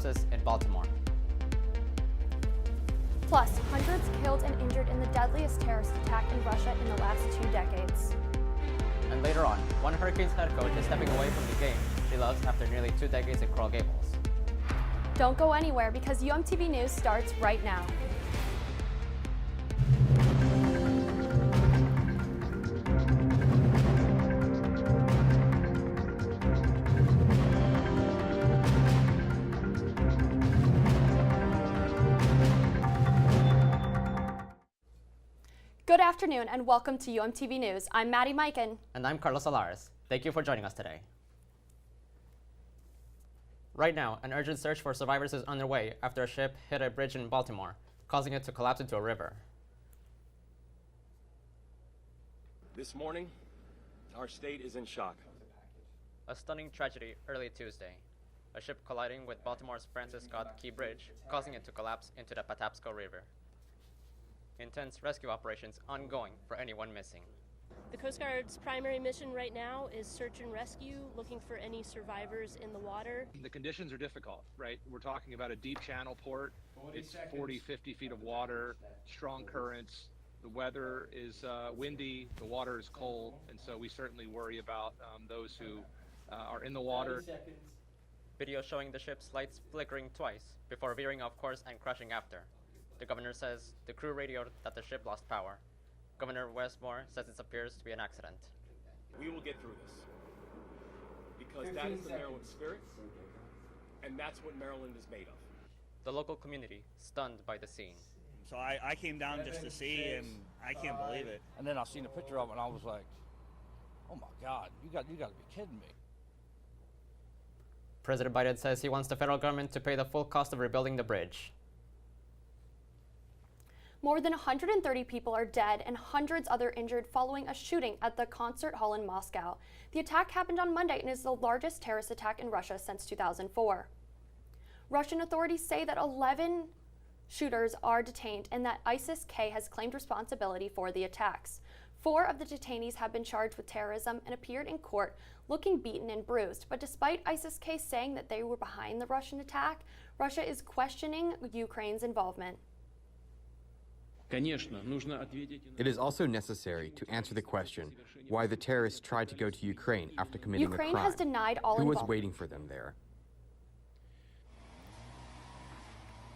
Francis in Baltimore. Plus, hundreds killed and injured in the deadliest terrorist attack in Russia in the last 2 decades. And later on, one Hurricanes head coach is stepping away from the game she loves after nearly 2 decades in Coral Gables. Don't go anywhere because UMTV News starts right now. Good afternoon and welcome to UMTV News. I'm Maddie Mikan. And I'm Carlos Alares. Thank you for joining us today. Right now, an urgent search for survivors is underway after a ship hit a bridge in Baltimore, causing it to collapse into a river. This morning, our state is in shock. A stunning tragedy early Tuesday. A ship colliding with Baltimore's Francis Scott Key Bridge, causing it to collapse into the Patapsco River. Intense rescue operations ongoing for anyone missing. The Coast Guard's primary mission right now is search and rescue, looking for any survivors in the water. The conditions are difficult, right? We're talking about a deep channel port. It's 40, 50 feet of water, strong currents. The weather is windy, the water is cold, and so we certainly worry about those who are in the water. Video showing the ship's lights flickering twice before veering off course and crashing after. The governor says the crew radioed that the ship lost power. Governor Westmore says it appears to be an accident. We will get through this because that is the Maryland spirit, and that's what Maryland is made of. The local community stunned by the scene. So I came down just to see, and I can't believe it. And then I seen a picture of it, and I was like, "Oh my God, you got to be kidding me!" President Biden says he wants the federal government to pay the full cost of rebuilding the bridge. More than 130 people are dead and hundreds other injured following a shooting at the concert hall in Moscow. The attack happened on Monday and is the largest terrorist attack in Russia since 2004. Russian authorities say that 11 shooters are detained and that ISIS-K has claimed responsibility for the attacks. 4 of the detainees have been charged with terrorism and appeared in court looking beaten and bruised. But despite ISIS-K saying that they were behind the Russian attack, Russia is questioning Ukraine's involvement. It is also necessary to answer the question why the terrorists tried to go to Ukraine after committing a crime. Ukraine has denied all involvement. Who was waiting for them there?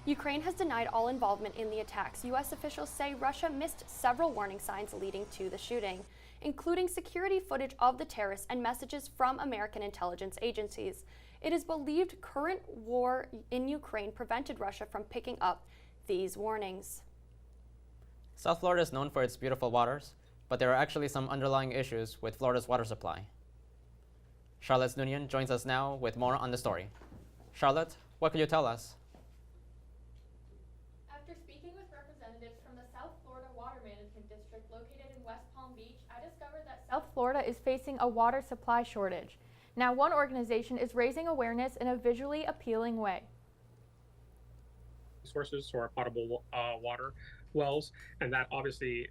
Ukraine has denied all involvement in the attacks. U.S. officials say Russia missed several warning signs leading to the shooting, including security footage of the terrorists and messages from American intelligence agencies. It is believed current war in Ukraine prevented Russia from picking up these warnings. South Florida is known for its beautiful waters, but there are actually some underlying issues with Florida's water supply. Charlotte Nunian joins us now with more on the story. Charlotte, what can you tell us? After speaking with representatives from the South Florida Water Management District located in West Palm Beach, I discovered that South Florida is facing a water supply shortage. Now, one organization is raising awareness in a visually appealing way. Sources to our potable water wells, and that obviously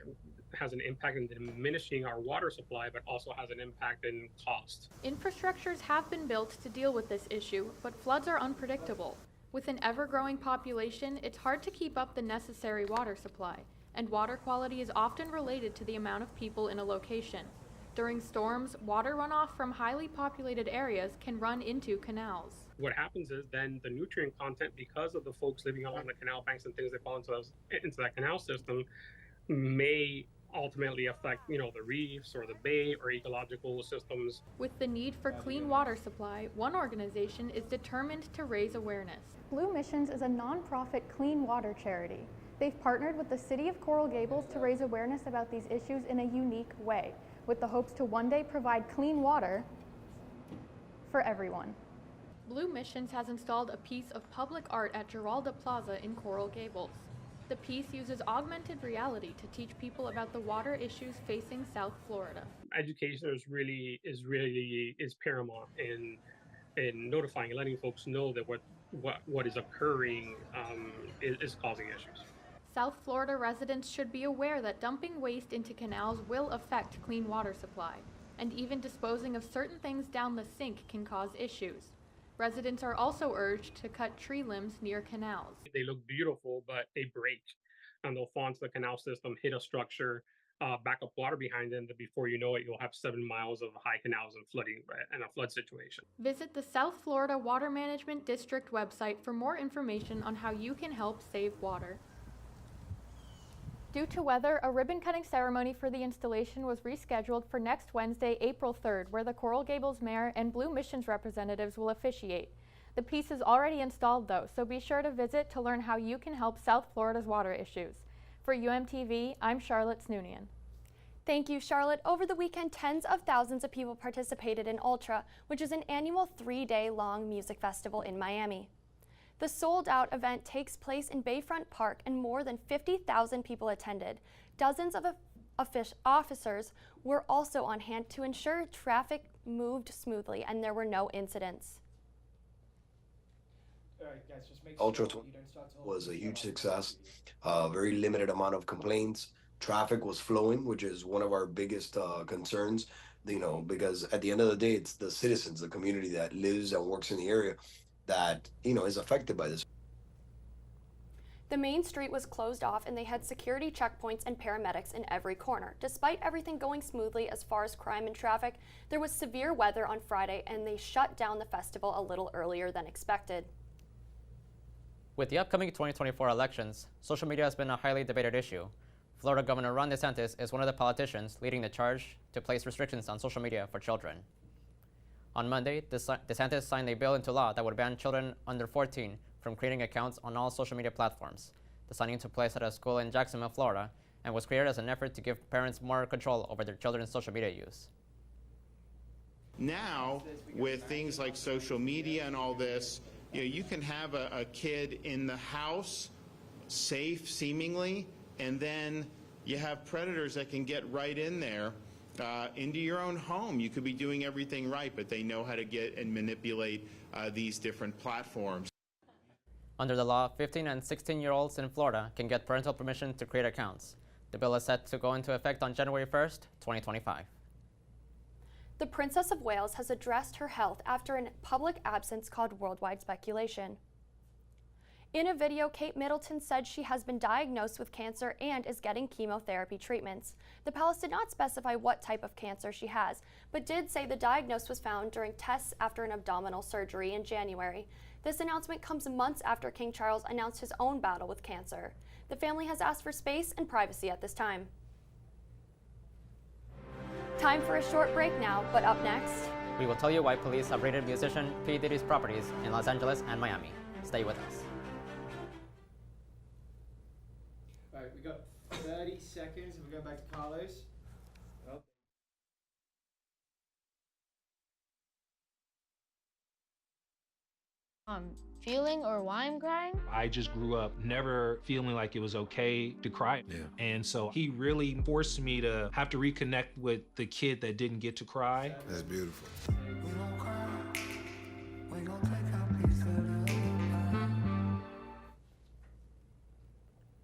has an impact in diminishing our water supply, but also has an impact in cost. Infrastructures have been built to deal with this issue, but floods are unpredictable. With an ever-growing population, it's hard to keep up the necessary water supply, and water quality is often related to the amount of people in a location. During storms, water runoff from highly populated areas can run into canals. What happens is then the nutrient content, because of the folks living along the canal banks and things that fall into that canal system, may ultimately affect, the reefs or the bay or ecological systems. With the need for clean water supply, one organization is determined to raise awareness. Blue Missions is a nonprofit clean water charity. They've partnered with the City of Coral Gables to raise awareness about these issues in a unique way, with the hopes to one day provide clean water for everyone. Blue Missions has installed a piece of public art at Giralda Plaza in Coral Gables. The piece uses augmented reality to teach people about the water issues facing South Florida. Education is paramount in notifying and letting folks know that what is occurring is causing issues. South Florida residents should be aware that dumping waste into canals will affect clean water supply, and even disposing of certain things down the sink can cause issues. Residents are also urged to cut tree limbs near canals. They look beautiful, but they break and they'll fall into the canal system, hit a structure, back up water behind them. That before you know it, you'll have 7 miles of high canals and flooding and a flood situation. Visit the South Florida Water Management District website for more information on how you can help save water. Due to weather, a ribbon-cutting ceremony for the installation was rescheduled for next Wednesday, April 3rd, where the Coral Gables mayor and Blue Missions representatives will officiate. The piece is already installed, though, so be sure to visit to learn how you can help South Florida's water issues. For UMTV, I'm Charlotte Snoonian. Thank you, Charlotte. Over the weekend, tens of thousands of people participated in Ultra, which is an annual 3-day-long music festival in Miami. The sold-out event takes place in Bayfront Park, and more than 50,000 people attended. Dozens of officers were also on hand to ensure traffic moved smoothly and there were no incidents. Ultra was a huge success, very limited amount of complaints. Traffic was flowing, which is one of our biggest concerns, because at the end of the day, it's the citizens, the community that lives and works in the area that, is affected by this. The main street was closed off and they had security checkpoints and paramedics in every corner. Despite everything going smoothly as far as crime and traffic, there was severe weather on Friday and they shut down the festival a little earlier than expected. With the upcoming 2024 elections, social media has been a highly debated issue. Florida Governor Ron DeSantis is one of the politicians leading the charge to place restrictions on social media for children. On Monday, DeSantis signed a bill into law that would ban children under 14 from creating accounts on all social media platforms. The signing took place at a school in Jacksonville, Florida, and was created as an effort to give parents more control over their children's social media use. Now, with things like social media and all this, you can have a kid in the house, safe seemingly, and then you have predators that can get right in there into your own home. You could be doing everything right, but they know how to get and manipulate these different platforms. Under the law, 15 and 16-year-olds in Florida can get parental permission to create accounts. The bill is set to go into effect on January 1st, 2025. The Princess of Wales has addressed her health after a public absence caused worldwide speculation. In a video, Kate Middleton said she has been diagnosed with cancer and is getting chemotherapy treatments. The palace did not specify what type of cancer she has, but did say the diagnosis was found during tests after an abdominal surgery in January. This announcement comes months after King Charles announced his own battle with cancer. The family has asked for space and privacy at this time. Time for a short break now, but up next, we will tell you why police have raided musician P. Diddy's properties in Los Angeles and Miami. Stay with us. All right, we got 30 seconds if we go back to Carlos. Feeling or why I'm crying? I just grew up never feeling like it was okay to cry. Yeah. And so he really forced me to have to reconnect with the kid that didn't get to cry. That's beautiful.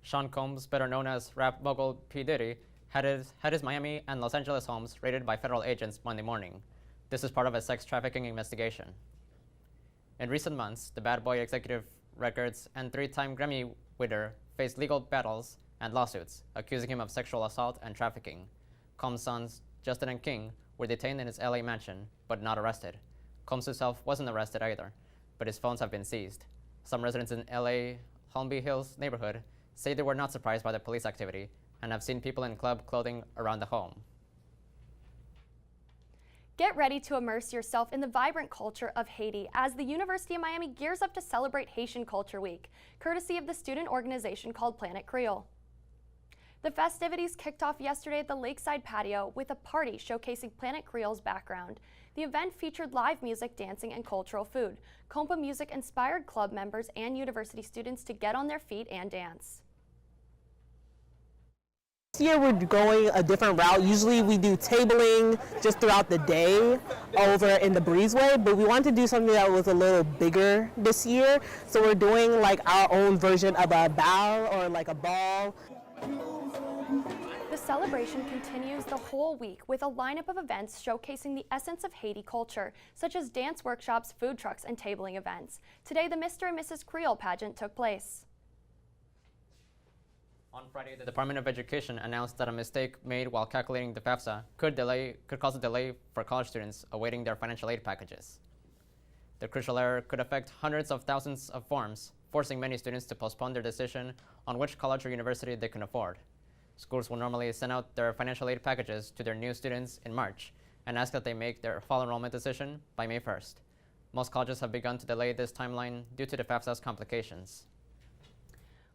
Sean Combs, better known as rap mogul P. Diddy, had his Miami and Los Angeles homes raided by federal agents Monday morning. This is part of a sex trafficking investigation. In recent months, the bad boy executive records and 3-time Grammy winner faced legal battles and lawsuits, accusing him of sexual assault and trafficking. Combs' sons, Justin and King, were detained in his LA mansion, but not arrested. Combs himself wasn't arrested either, but his phones have been seized. Some residents in LA Holmby Hills neighborhood say they were not surprised by the police activity and have seen people in club clothing around the home. Get ready to immerse yourself in the vibrant culture of Haiti as the University of Miami gears up to celebrate Haitian Culture Week, courtesy of the student organization called Planet Creole. The festivities kicked off yesterday at the Lakeside Patio with a party showcasing Planet Creole's background. The event featured live music, dancing, and cultural food. Compa Music inspired club members and university students to get on their feet and dance. This year we're going a different route. Usually we do tabling just throughout the day over in the breezeway, but we wanted to do something that was a little bigger this year. So we're doing like our own version of a ball or like a ball. The celebration continues the whole week with a lineup of events showcasing the essence of Haiti culture, such as dance workshops, food trucks, and tabling events. Today, the Mr. and Mrs. Creole pageant took place. On Friday, the Department of Education announced that a mistake made while calculating the FAFSA could cause a delay for college students awaiting their financial aid packages. The crucial error could affect hundreds of thousands of forms, forcing many students to postpone their decision on which college or university they can afford. Schools will normally send out their financial aid packages to their new students in March and ask that they make their fall enrollment decision by May 1st. Most colleges have begun to delay this timeline due to the FAFSA's complications.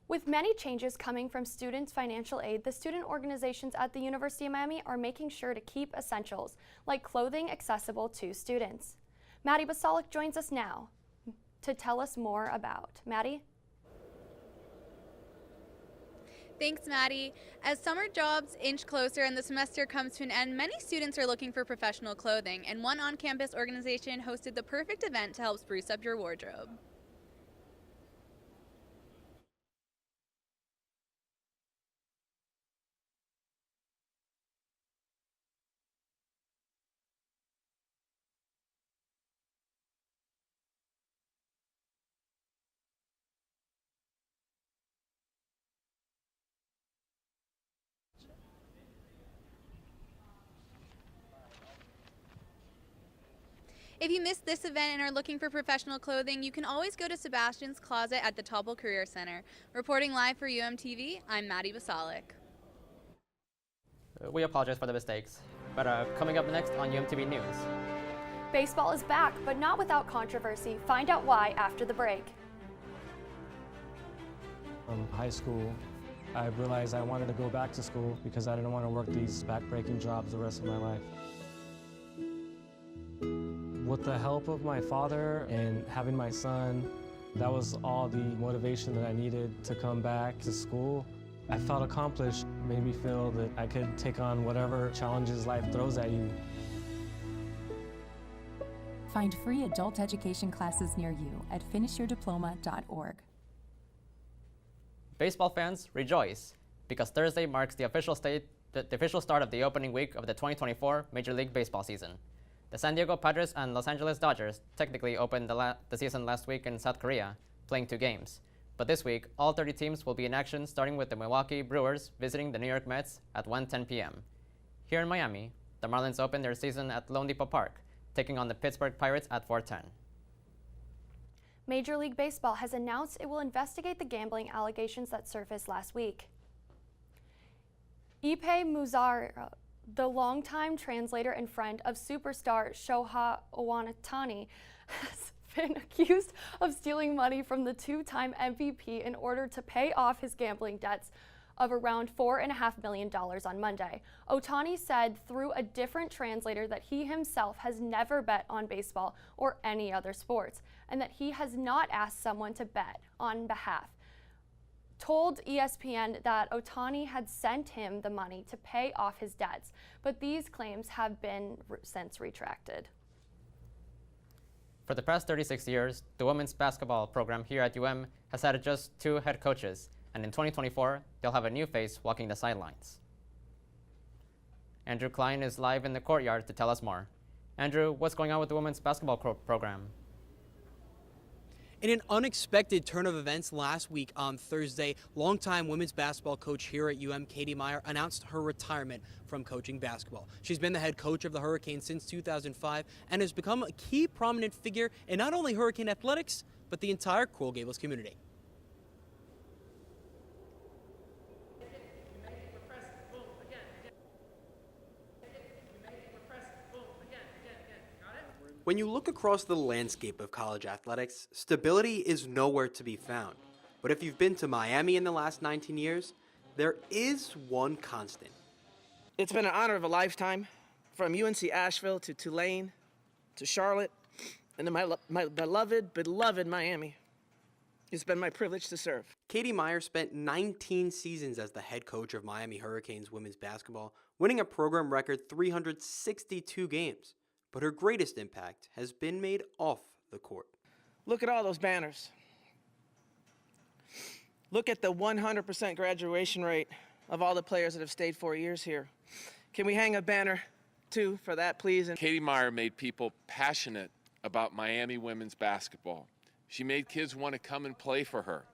With many changes coming from students' financial aid, the student organizations at the University of Miami are making sure to keep essentials like clothing accessible to students. Maddie Basalik joins us now to tell us more about. Maddie? Thanks, Maddie. As summer jobs inch closer and the semester comes to an end, many students are looking for professional clothing, and one on-campus organization hosted the perfect event to help spruce up your wardrobe. If you missed this event and are looking for professional clothing, you can always go to Sebastian's Closet at the Topple Career Center. Reporting live for UMTV, I'm Maddie Basalik. We apologize for the mistakes, but coming up next on UMTV News. Baseball is back, but not without controversy. Find out why after the break. From high school, I realized I wanted to go back to school because I didn't want to work these back-breaking jobs the rest of my life. With the help of my father and having my son, that was all the motivation that I needed to come back to school. I felt accomplished, made me feel that I could take on whatever challenges life throws at you. Find free adult education classes near you at finishyourdiploma.org. Baseball fans, rejoice, because Thursday marks the official start of the opening week of the 2024 Major League Baseball season. The San Diego Padres and Los Angeles Dodgers technically opened the season last week in South Korea, playing 2 games. But this week, all 30 teams will be in action, starting with the Milwaukee Brewers visiting the New York Mets at 1:10 p.m. Here in Miami, the Marlins opened their season at Lone Depot Park, taking on the Pittsburgh Pirates at 4:10. Major League Baseball has announced it will investigate the gambling allegations that surfaced last week. Ippei Muzara, the longtime translator and friend of superstar Shohei Ohtani, has been accused of stealing money from the 2-time MVP in order to pay off his gambling debts of around $4.5 million on Monday. Ohtani said through a different translator that he himself has never bet on baseball or any other sports, and that he has not asked someone to bet on behalf. Told ESPN that Ohtani had sent him the money to pay off his debts, but these claims have been since retracted. For the past 36 years, the women's basketball program here at UM has had just 2 head coaches, and in 2024, they'll have a new face walking the sidelines. Andrew Klein is live in the courtyard to tell us more. Andrew, what's going on with the women's basketball program? In an unexpected turn of events last week on Thursday, longtime women's basketball coach here at UM, Katie Meyer, announced her retirement from coaching basketball. She's been the head coach of the Hurricanes since 2005 and has become a key prominent figure in not only Hurricane athletics, but the entire Coral Gables community. When you look across the landscape of college athletics, stability is nowhere to be found. But if you've been to Miami in the last 19 years, there is one constant. It's been an honor of a lifetime, from UNC Asheville to Tulane to Charlotte and to my beloved Miami. It's been my privilege to serve. Katie Meyer spent 19 seasons as the head coach of Miami Hurricanes women's basketball, winning a program record 362 games. But her greatest impact has been made off the court. Look at all those banners. Look at the 100% graduation rate of all the players that have stayed 4 years here. Can we hang a banner, too, for that, please? Katie Meyer made people passionate about Miami women's basketball. She made kids want to come and play for her.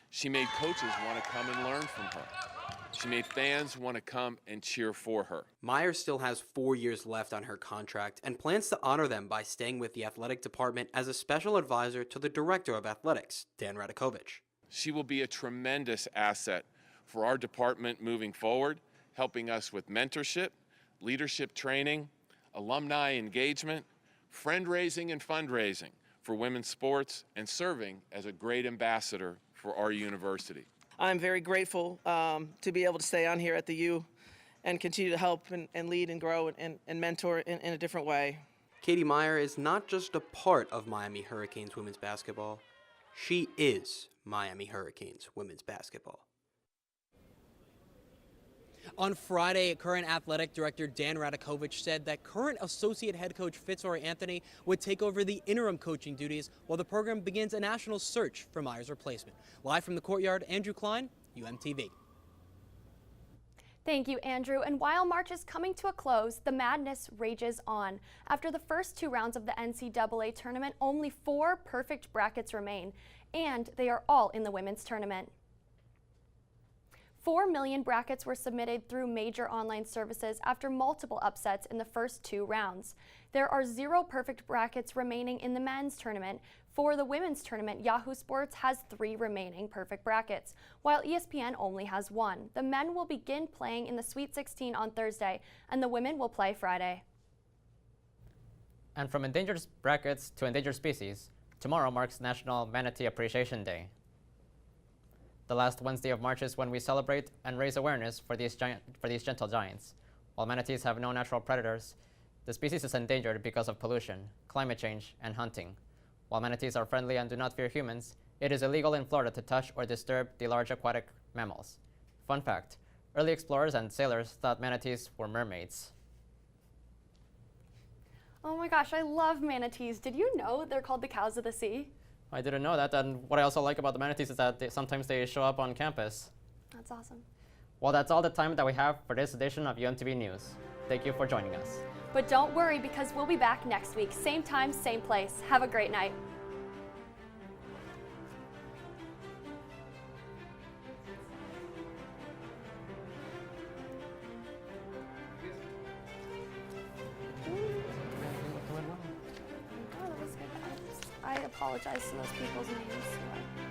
She made coaches want to come and learn from her. She made fans want to come and cheer for her. Meyer still has 4 years left on her contract and plans to honor them by staying with the athletic department as a special advisor to the director of athletics, Dan Radakovich. She will be a tremendous asset for our department moving forward, helping us with mentorship, leadership training, alumni engagement, friend-raising and fundraising for women's sports, and serving as a great ambassador for our university. I'm very grateful to be able to stay on here at the U and continue to help and lead and grow and mentor in a different way. Katie Meyer is not just a part of Miami Hurricanes women's basketball. She is Miami Hurricanes women's basketball. On Friday, current athletic director Dan Radakovich said that current associate head coach Fitzroy Anthony would take over the interim coaching duties while the program begins a national search for Meyer's replacement. Live from the courtyard, Andrew Klein, UMTV. Thank you, Andrew. And while March is coming to a close, the madness rages on. After the first 2 rounds of the NCAA tournament, only 4 perfect brackets remain, and they are all in the women's tournament. 4 million brackets were submitted through major online services after multiple upsets in the first 2 rounds. There are 0 perfect brackets remaining in the men's tournament. For the women's tournament, Yahoo Sports has 3 remaining perfect brackets, while ESPN only has 1. The men will begin playing in the Sweet 16 on Thursday, and the women will play Friday. And from endangered brackets to endangered species, tomorrow marks National Manatee Appreciation Day. The last Wednesday of March is when we celebrate and raise awareness for these gentle giants. While manatees have no natural predators, the species is endangered because of pollution, climate change, and hunting. While manatees are friendly and do not fear humans, it is illegal in Florida to touch or disturb the large aquatic mammals. Fun fact, early explorers and sailors thought manatees were mermaids. Oh my gosh, I love manatees. Did you know they're called the cows of the sea? I didn't know that, and what I also like about the manatees is that sometimes they show up on campus. That's awesome. Well, that's all the time that we have for this edition of UMTV News. Thank you for joining us. But don't worry, because we'll be back next week, same time, same place. Have a great night. I apologize to those people's names.